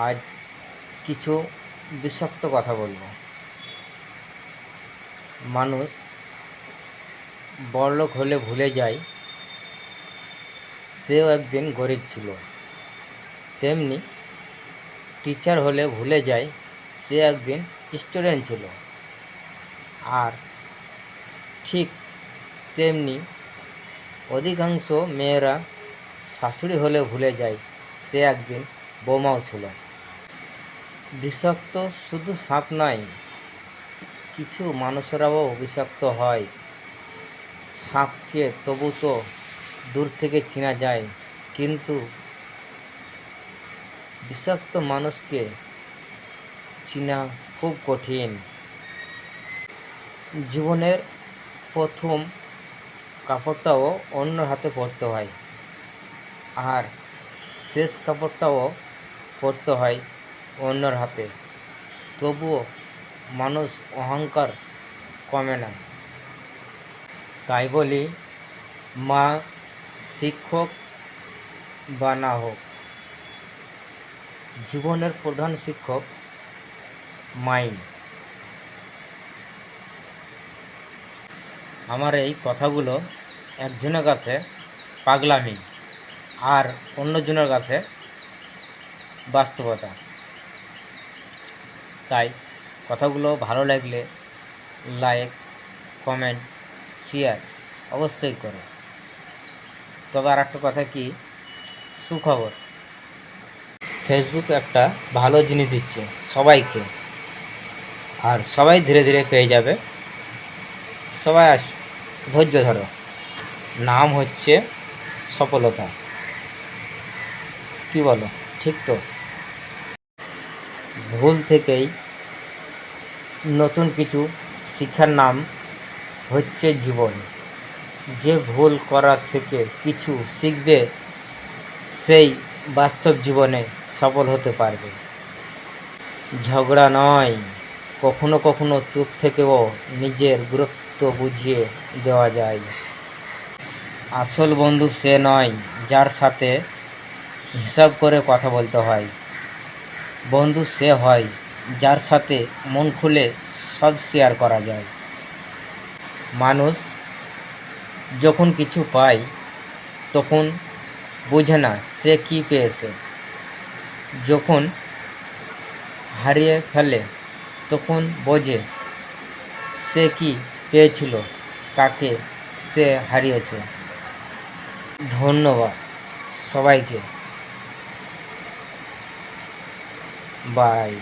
আজ কিছু বিষাক্ত কথা বলবো। মানুষ বড়লোক হলে ভুলে যায় সেও একদিন গরিব ছিল, তেমনি টিচার হলে ভুলে যায় সে একদিন স্টুডেন্ট ছিল। আর ঠিক তেমনি অধিকাংশ মেয়েরা শাশুড়ি হলে ভুলে যায় সে একদিন বৌমাও ছিল। বিষাক্ত শুধু সাপ নয়, কিছু মানুষেরাও বিষাক্ত হয়। সাপকে তবু তো দূর থেকে চেনা যায়, কিন্তু বিষাক্ত মানুষকে চেনা খুব কঠিন। জীবনের প্রথম কাপড়টাও অন্য হাতে পরতে হয়, আর শেষ কাপড়টাও পরতে হয় অন্যর হাতে। তবুও মানুষ অহংকার কমে না। তাই বলি, মা শিক্ষক বা না হোক, জীবনের প্রধান শিক্ষক মাইন্ড। আমার এই কথাগুলো একজনের কাছে পাগলামি, আর অন্যজনের কাছে বাস্তবতা। তাই কথাগুলো ভালো লাগলে লাইক, কমেন্ট, শেয়ার অবশ্যই করো। তবে আর একটা কথা কি, সুখবর, ফেসবুক একটা ভালো জিনিস দিচ্ছে সবাইকে, আর সবাই ধীরে ধীরে পেয়ে যাবে। সবাই ধৈর্য ধরো। নাম হচ্ছে সফলতা। কি বলো, ঠিক তো? ভুল থেকেই নতুন কিছু শিক্ষার নাম হচ্ছে জীবন। যে ভুল করার থেকে কিছু শিখবে, সেই বাস্তব জীবনে সফল হতে পারবে। ঝগড়া নয়, কখনো কখনো চুপ থেকেও নিজের গুরুত্ব বুঝিয়ে দেওয়া যায়। আসল বন্ধু সে নয় যার সাথে হিসাব করে কথা বলতে হয়। বন্ধু সে হয় যার সাথে মন খুলে সব শেয়ার করা যায়। মানুষ যখন কিছু পায় তখন বোঝে না সে কি পেয়েছে, যখন হারিয়ে ফেলে তখন বোঝে সে কি পেয়েছিল, কাকে সে হারিয়েছে। ধন্যবাদ সবাইকে। বাই।